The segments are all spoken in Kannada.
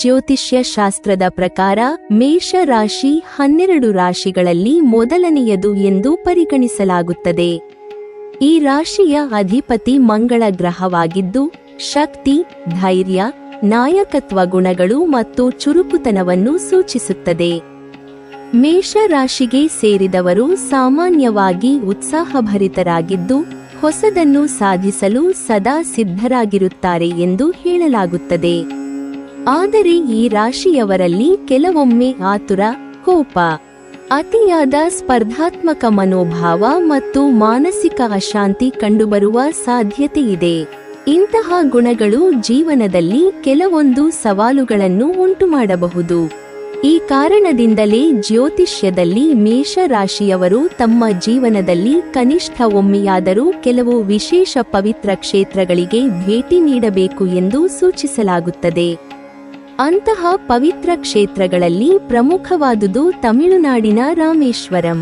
ಜ್ಯೋತಿಷ್ಯ ಶಾಸ್ತ್ರದ ಪ್ರಕಾರ ಮೇಷ ರಾಶಿ 12 ರಾಶಿಗಳಲ್ಲಿ ಮೊದಲನೆಯದು ಎಂದು ಪರಿಗಣಿಸಲಾಗುತ್ತದೆ. ಈ ರಾಶಿಯ ಅಧಿಪತಿ ಮಂಗಳ ಗ್ರಹವಾಗಿದ್ದು, ಶಕ್ತಿ, ಧೈರ್ಯ, ನಾಯಕತ್ವ ಗುಣಗಳು ಮತ್ತು ಚುರುಕುತನವನ್ನು ಸೂಚಿಸುತ್ತದೆ. ಮೇಷ ರಾಶಿಗೆ ಸೇರಿದವರು ಸಾಮಾನ್ಯವಾಗಿ ಉತ್ಸಾಹಭರಿತರಾಗಿದ್ದು, ಹೊಸದನ್ನು ಸಾಧಿಸಲು ಸದಾ ಸಿದ್ಧರಾಗಿರುತ್ತಾರೆ ಎಂದು ಹೇಳಲಾಗುತ್ತದೆ. ಆದರೆ ಈ ರಾಶಿಯವರಲ್ಲಿ ಕೆಲವೊಮ್ಮೆ ಆತುರ, ಕೋಪ, ಅತಿಯಾದ ಸ್ಪರ್ಧಾತ್ಮಕ ಮನೋಭಾವ ಮತ್ತು ಮಾನಸಿಕ ಅಶಾಂತಿ ಕಂಡುಬರುವ ಸಾಧ್ಯತೆಯಿದೆ. ಇಂತಹ ಗುಣಗಳು ಜೀವನದಲ್ಲಿ ಕೆಲವೊಂದು ಸವಾಲುಗಳನ್ನು ಉಂಟುಮಾಡಬಹುದು. ಈ ಕಾರಣದಿಂದಲೇ ಜ್ಯೋತಿಷ್ಯದಲ್ಲಿ ಮೇಷ ರಾಶಿಯವರು ತಮ್ಮ ಜೀವನದಲ್ಲಿ ಕನಿಷ್ಠ ಒಮ್ಮೆಯಾದರೂ ಕೆಲವು ವಿಶೇಷ ಪವಿತ್ರ ಕ್ಷೇತ್ರಗಳಿಗೆ ಭೇಟಿ ನೀಡಬೇಕು ಎಂದು ಸೂಚಿಸಲಾಗುತ್ತದೆ. ಅಂತಹ ಪವಿತ್ರ ಕ್ಷೇತ್ರಗಳಲ್ಲಿ ಪ್ರಮುಖವಾದುದು ತಮಿಳುನಾಡಿನ ರಾಮೇಶ್ವರಂ.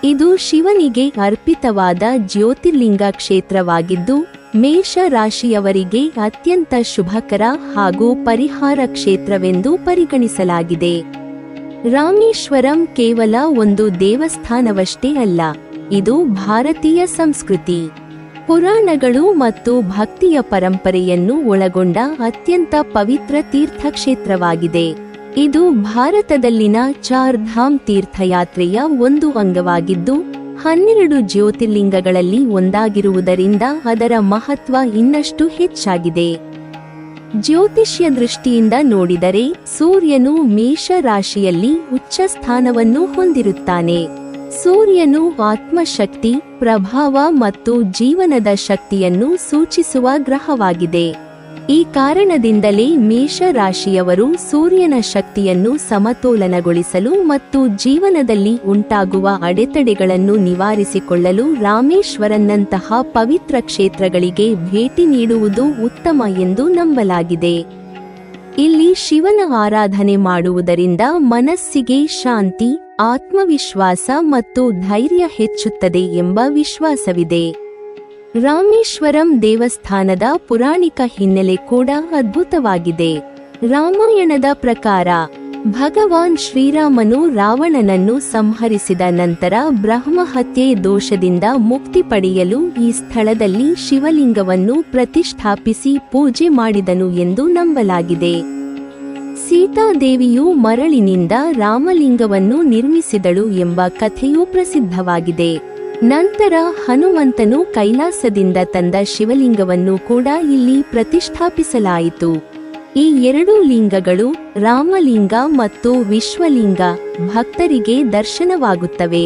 ಇದು ಶಿವನಿಗೆ ಅರ್ಪಿತವಾದ ಜ್ಯೋತಿರ್ಲಿಂಗ ಕ್ಷೇತ್ರವಾಗಿದ್ದು, ಮೇಷ ರಾಶಿಯವರಿಗೆ ಅತ್ಯಂತ ಶುಭಕರ ಹಾಗೂ ಪರಿಹಾರ ಕ್ಷೇತ್ರವೆಂದು ಪರಿಗಣಿಸಲಾಗಿದೆ. ರಾಮೇಶ್ವರಂ ಕೇವಲ ಒಂದು ದೇವಸ್ಥಾನವಷ್ಟೇ ಅಲ್ಲ, ಇದು ಭಾರತೀಯ ಸಂಸ್ಕೃತಿ, ಪುರಾಣಗಳು ಮತ್ತು ಭಕ್ತಿಯ ಪರಂಪರೆಯನ್ನು ಒಳಗೊಂಡ ಅತ್ಯಂತ ಪವಿತ್ರ ತೀರ್ಥಕ್ಷೇತ್ರವಾಗಿದೆ. ಇದು ಭಾರತದಲ್ಲಿನ ಚಾರ್ ಧಾಮ್ ತೀರ್ಥಯಾತ್ರೆಯ ಒಂದು ಅಂಗವಾಗಿದ್ದು, 12 ಜ್ಯೋತಿರ್ಲಿಂಗಗಳಲ್ಲಿ ಒಂದಾಗಿರುವುದರಿಂದ ಅದರ ಮಹತ್ವ ಇನ್ನಷ್ಟು ಹೆಚ್ಚಾಗಿದೆ. ಜ್ಯೋತಿಷ್ಯ ದೃಷ್ಟಿಯಿಂದ ನೋಡಿದರೆ ಸೂರ್ಯನು ಮೇಷ ರಾಶಿಯಲ್ಲಿ ಉಚ್ಚ ಸ್ಥಾನವನ್ನು ಹೊಂದಿರುತ್ತಾನೆ. ಸೂರ್ಯನು ಆತ್ಮಶಕ್ತಿ, ಪ್ರಭಾವ ಮತ್ತು ಜೀವನದ ಶಕ್ತಿಯನ್ನು ಸೂಚಿಸುವ ಗ್ರಹವಾಗಿದೆ. ಈ ಕಾರಣದಿಂದಲೇ ಮೇಷ ರಾಶಿಯವರು ಸೂರ್ಯನ ಶಕ್ತಿಯನ್ನು ಸಮತೋಲನಗೊಳಿಸಲು ಮತ್ತು ಜೀವನದಲ್ಲಿ ಉಂಟಾಗುವ ಅಡೆತಡೆಗಳನ್ನು ನಿವಾರಿಸಿಕೊಳ್ಳಲು ರಾಮೇಶ್ವರನ್ನಂತಹ ಪವಿತ್ರ ಕ್ಷೇತ್ರಗಳಿಗೆ ಭೇಟಿ ನೀಡುವುದು ಉತ್ತಮ ಎಂದು ನಂಬಲಾಗಿದೆ. ಇಲ್ಲಿ ಶಿವನ ಆರಾಧನೆ ಮಾಡುವುದರಿಂದ ಮನಸ್ಸಿಗೆ ಶಾಂತಿ, ಆತ್ಮವಿಶ್ವಾಸ ಮತ್ತು ಧೈರ್ಯ ಹೆಚ್ಚುತ್ತದೆ ಎಂಬ ವಿಶ್ವಾಸವಿದೆ. ರಾಮೇಶ್ವರಂ ದೇವಸ್ಥಾನದ ಪುರಾಣಿಕ ಹಿನ್ನೆಲೆ ಕೂಡ ಅದ್ಭುತವಾಗಿದೆ. ರಾಮಾಯಣದ ಪ್ರಕಾರ ಭಗವಾನ್ ಶ್ರೀರಾಮನು ರಾವಣನನ್ನು ಸಂಹರಿಸಿದ ನಂತರ ಬ್ರಹ್ಮಹತ್ಯೆ ದೋಷದಿಂದ ಮುಕ್ತಿ ಪಡೆಯಲು ಈ ಸ್ಥಳದಲ್ಲಿ ಶಿವಲಿಂಗವನ್ನು ಪ್ರತಿಷ್ಠಾಪಿಸಿ ಪೂಜೆ ಮಾಡಿದನು ಎಂದು ನಂಬಲಾಗಿದೆ. ಸೀತಾದೇವಿಯು ಮರಳಿನಿಂದ ರಾಮಲಿಂಗವನ್ನು ನಿರ್ಮಿಸಿದಳು ಎಂಬ ಕಥೆಯೂ ಪ್ರಸಿದ್ಧವಾಗಿದೆ. ನಂತರ ಹನುಮಂತನು ಕೈಲಾಸದಿಂದ ತಂದ ಶಿವಲಿಂಗವನ್ನು ಕೂಡ ಇಲ್ಲಿ ಪ್ರತಿಷ್ಠಾಪಿಸಲಾಯಿತು. ಈ 2 ಲಿಂಗಗಳು, ರಾಮಲಿಂಗ ಮತ್ತು ವಿಶ್ವಲಿಂಗ, ಭಕ್ತರಿಗೆ ದರ್ಶನವಾಗುತ್ತವೆ.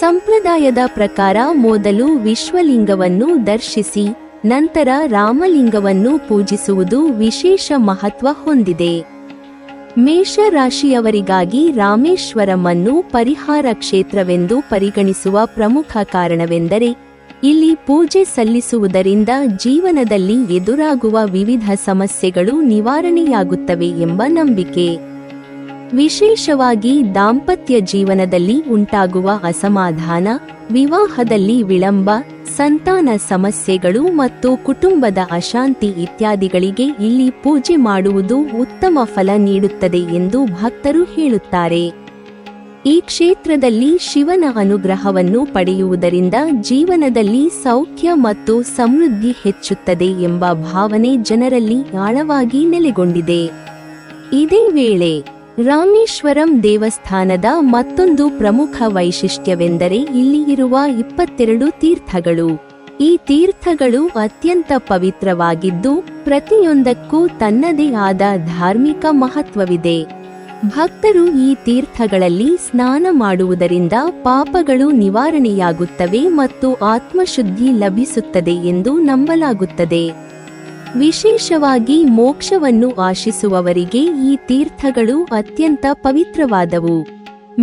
ಸಂಪ್ರದಾಯದ ಪ್ರಕಾರ ಮೊದಲು ವಿಶ್ವಲಿಂಗವನ್ನು ದರ್ಶಿಸಿ ನಂತರ ರಾಮಲಿಂಗವನ್ನು ಪೂಜಿಸುವುದು ವಿಶೇಷ ಮಹತ್ವ ಹೊಂದಿದೆ. ಮೇಷ ರಾಶಿಯವರಿಗಾಗಿ ರಾಮೇಶ್ವರಮನ್ನು ಪರಿಹಾರ ಕ್ಷೇತ್ರವೆಂದು ಪರಿಗಣಿಸುವ ಪ್ರಮುಖ ಕಾರಣವೆಂದರೆ, ಇಲ್ಲಿ ಪೂಜೆ ಸಲ್ಲಿಸುವುದರಿಂದ ಜೀವನದಲ್ಲಿ ಎದುರಾಗುವ ವಿವಿಧ ಸಮಸ್ಯೆಗಳು ನಿವಾರಣೆಯಾಗುತ್ತವೆ ಎಂಬ ನಂಬಿಕೆ. ವಿಶೇಷವಾಗಿ ದಾಂಪತ್ಯ ಜೀವನದಲ್ಲಿ ಉಂಟಾಗುವ ಅಸಮಾಧಾನ, ವಿವಾಹದಲ್ಲಿ ವಿಳಂಬ, ಸಂತಾನ ಸಮಸ್ಯೆಗಳು ಮತ್ತು ಕುಟುಂಬದ ಅಶಾಂತಿ ಇತ್ಯಾದಿಗಳಿಗೆ ಇಲ್ಲಿ ಪೂಜೆ ಮಾಡುವುದು ಉತ್ತಮ ಫಲ ನೀಡುತ್ತದೆ ಎಂದು ಭಕ್ತರು ಹೇಳುತ್ತಾರೆ. ಈ ಕ್ಷೇತ್ರದಲ್ಲಿ ಶಿವನ ಅನುಗ್ರಹವನ್ನು ಪಡೆಯುವುದರಿಂದ ಜೀವನದಲ್ಲಿ ಸೌಖ್ಯ ಮತ್ತು ಸಮೃದ್ಧಿ ಹೆಚ್ಚುತ್ತದೆ ಎಂಬ ಭಾವನೆ ಜನರಲ್ಲಿ ಆಳವಾಗಿ ನೆಲೆಗೊಂಡಿದೆ. ಇದೇ ವೇಳೆ ರಾಮೇಶ್ವರಂ ದೇವಸ್ಥಾನದ ಮತ್ತೊಂದು ಪ್ರಮುಖ ವೈಶಿಷ್ಟ್ಯವೆಂದರೆ ಇಲ್ಲಿ ಇರುವ 22 ತೀರ್ಥಗಳು. ಈ ತೀರ್ಥಗಳು ಅತ್ಯಂತ ಪವಿತ್ರವಾಗಿದ್ದು, ಪ್ರತಿಯೊಂದಕ್ಕೂ ತನ್ನದೇ ಆದ ಧಾರ್ಮಿಕ ಮಹತ್ವವಿದೆ. ಭಕ್ತರು ಈ ತೀರ್ಥಗಳಲ್ಲಿ ಸ್ನಾನ ಮಾಡುವುದರಿಂದ ಪಾಪಗಳು ನಿವಾರಣೆಯಾಗುತ್ತವೆ ಮತ್ತು ಆತ್ಮಶುದ್ಧಿ ಲಭಿಸುತ್ತದೆ ಎಂದು ನಂಬಲಾಗುತ್ತದೆ. ವಿಶೇಷವಾಗಿ ಮೋಕ್ಷವನ್ನು ಆಶಿಸುವವರಿಗೆ ಈ ತೀರ್ಥಗಳು ಅತ್ಯಂತ ಪವಿತ್ರವಾದವು.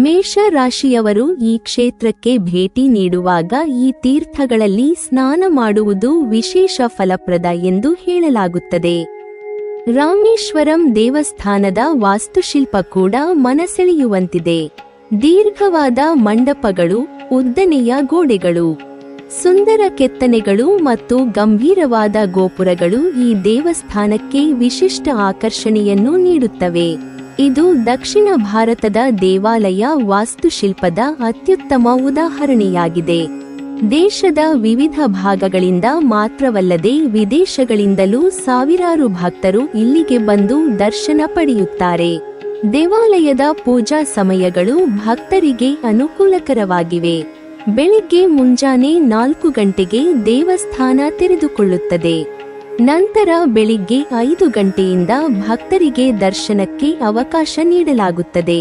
ಮೇಷ ರಾಶಿಯವರು ಈ ಕ್ಷೇತ್ರಕ್ಕೆ ಭೇಟಿ ನೀಡುವಾಗ ಈ ತೀರ್ಥಗಳಲ್ಲಿ ಸ್ನಾನ ಮಾಡುವುದು ವಿಶೇಷ ಫಲಪ್ರದ ಎಂದು ಹೇಳಲಾಗುತ್ತದೆ. ರಾಮೇಶ್ವರಂ ದೇವಸ್ಥಾನದ ವಾಸ್ತುಶಿಲ್ಪ ಕೂಡ ಮನಸೆಳೆಯುವಂತಿದೆ. ದೀರ್ಘವಾದ ಮಂಟಪಗಳು, ಉದ್ದನೆಯ ಗೋಡೆಗಳು, ಸುಂದರ ಕೆತ್ತನೆಗಳು ಮತ್ತು ಗಂಭೀರವಾದ ಗೋಪುರಗಳು ಈ ದೇವಸ್ಥಾನಕ್ಕೆ ವಿಶಿಷ್ಟ ಆಕರ್ಷಣೆಯನ್ನು ನೀಡುತ್ತವೆ. ಇದು ದಕ್ಷಿಣ ಭಾರತದ ದೇವಾಲಯ ವಾಸ್ತುಶಿಲ್ಪದ ಅತ್ಯುತ್ತಮ ಉದಾಹರಣೆಯಾಗಿದೆ. ದೇಶದ ವಿವಿಧ ಭಾಗಗಳಿಂದ ಮಾತ್ರವಲ್ಲದೆ ವಿದೇಶಗಳಿಂದಲೂ ಸಾವಿರಾರು ಭಕ್ತರು ಇಲ್ಲಿಗೆ ಬಂದು ದರ್ಶನ ಪಡೆಯುತ್ತಾರೆ. ದೇವಾಲಯದ ಪೂಜಾ ಸಮಯಗಳು ಭಕ್ತರಿಗೆ ಅನುಕೂಲಕರವಾಗಿವೆ. ಬೆಳಿಗ್ಗೆ ಮುಂಜಾನೆ 4 ಗಂಟೆಗೆ ದೇವಸ್ಥಾನ ತೆರೆದುಕೊಳ್ಳುತ್ತದೆ. ನಂತರ ಬೆಳಿಗ್ಗೆ 5 ಗಂಟೆಯಿಂದ ಭಕ್ತರಿಗೆ ದರ್ಶನಕ್ಕೆ ಅವಕಾಶ ನೀಡಲಾಗುತ್ತದೆ.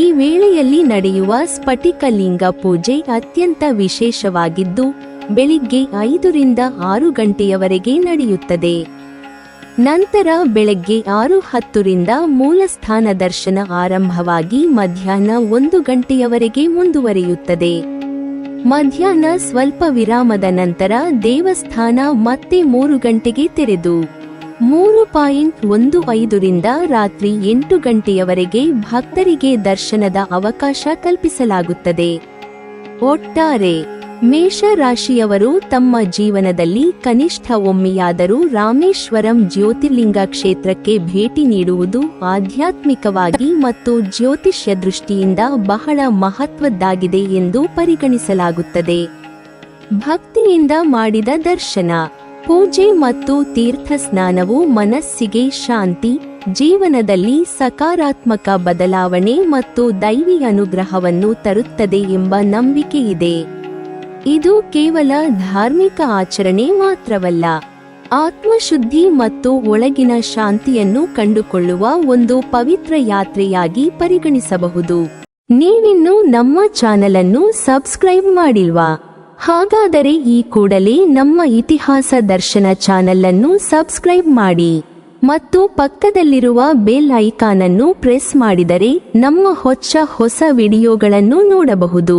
ಈ ವೇಳೆಯಲ್ಲಿ ನಡೆಯುವ ಸ್ಫಟಿಕ ಲಿಂಗ ಪೂಜೆ ಅತ್ಯಂತ ವಿಶೇಷವಾಗಿದ್ದು ಬೆಳಿಗ್ಗೆ 5 ರಿಂದ 6 ಗಂಟೆಯವರೆಗೆ ನಡೆಯುತ್ತದೆ. ನಂತರ ಬೆಳಗ್ಗೆ 6:10 ರಿಂದ ಮೂಲಸ್ಥಾನ ದರ್ಶನ ಆರಂಭವಾಗಿ ಮಧ್ಯಾಹ್ನ 1 ಗಂಟೆಯವರೆಗೆ ಮುಂದುವರಿಯುತ್ತದೆ. ಮಧ್ಯಾಹ್ನ ಸ್ವಲ್ಪ ವಿರಾಮದ ನಂತರ ದೇವಸ್ಥಾನ ಮತ್ತೆ 3 ಗಂಟೆಗೆ ತೆರೆದು 3:15 ರಿಂದ ರಾತ್ರಿ 8 ಗಂಟೆಯವರೆಗೆ ಭಕ್ತರಿಗೆ ದರ್ಶನದ ಅವಕಾಶ ಕಲ್ಪಿಸಲಾಗುತ್ತದೆ. ಒಟ್ಟಾರೆ ಮೇಷ ರಾಶಿಯವರು ತಮ್ಮ ಜೀವನದಲ್ಲಿ ಕನಿಷ್ಠ ಒಮ್ಮೆಯಾದರೂ ರಾಮೇಶ್ವರಂ ಜ್ಯೋತಿರ್ಲಿಂಗ ಕ್ಷೇತ್ರಕ್ಕೆ ಭೇಟಿ ನೀಡುವುದು ಆಧ್ಯಾತ್ಮಿಕವಾಗಿ ಮತ್ತು ಜ್ಯೋತಿಷ್ಯ ದೃಷ್ಟಿಯಿಂದ ಬಹಳ ಮಹತ್ವದ್ದಾಗಿದೆ ಎಂದು ಪರಿಗಣಿಸಲಾಗುತ್ತದೆ. ಭಕ್ತಿಯಿಂದ ಮಾಡಿದ ದರ್ಶನ, ಪೂಜೆ ಮತ್ತು ತೀರ್ಥ ಸ್ನಾನವು ಮನಸ್ಸಿಗೆ ಶಾಂತಿ, ಜೀವನದಲ್ಲಿ ಸಕಾರಾತ್ಮಕ ಬದಲಾವಣೆ ಮತ್ತು ದೈವಿ ಅನುಗ್ರಹವನ್ನು ತರುತ್ತದೆ ಎಂಬ ನಂಬಿಕೆ ಇದೆ. ಇದು ಕೇವಲ ಧಾರ್ಮಿಕ ಆಚರಣೆ ಮಾತ್ರವಲ್ಲ, ಆತ್ಮಶುದ್ಧಿ ಮತ್ತು ಒಳಗಿನ ಶಾಂತಿಯನ್ನು ಕಂಡುಕೊಳ್ಳುವ ಒಂದು ಪವಿತ್ರ ಯಾತ್ರೆಯಾಗಿ ಪರಿಗಣಿಸಬಹುದು. ನೀವಿನ್ನೂ ನಮ್ಮ ಚಾನೆಲ್ ಅನ್ನು ಸಬ್ಸ್ಕ್ರೈಬ್ ಮಾಡಿಲ್ವಾ? ಹಾಗಾದರೆ ಈ ಕೂಡಲೇ ನಮ್ಮ ಇತಿಹಾಸ ದರ್ಶನ ಚಾನೆಲ್ ಅನ್ನು ಸಬ್ಸ್ಕ್ರೈಬ್ ಮಾಡಿ ಮತ್ತು ಪಕ್ಕದಲ್ಲಿರುವ ಬೆಲ್ ಐಕಾನ್ ಅನ್ನು ಪ್ರೆಸ್ ಮಾಡಿದರೆ ನಮ್ಮ ಹೊಸ ವಿಡಿಯೋಗಳನ್ನು ನೋಡಬಹುದು.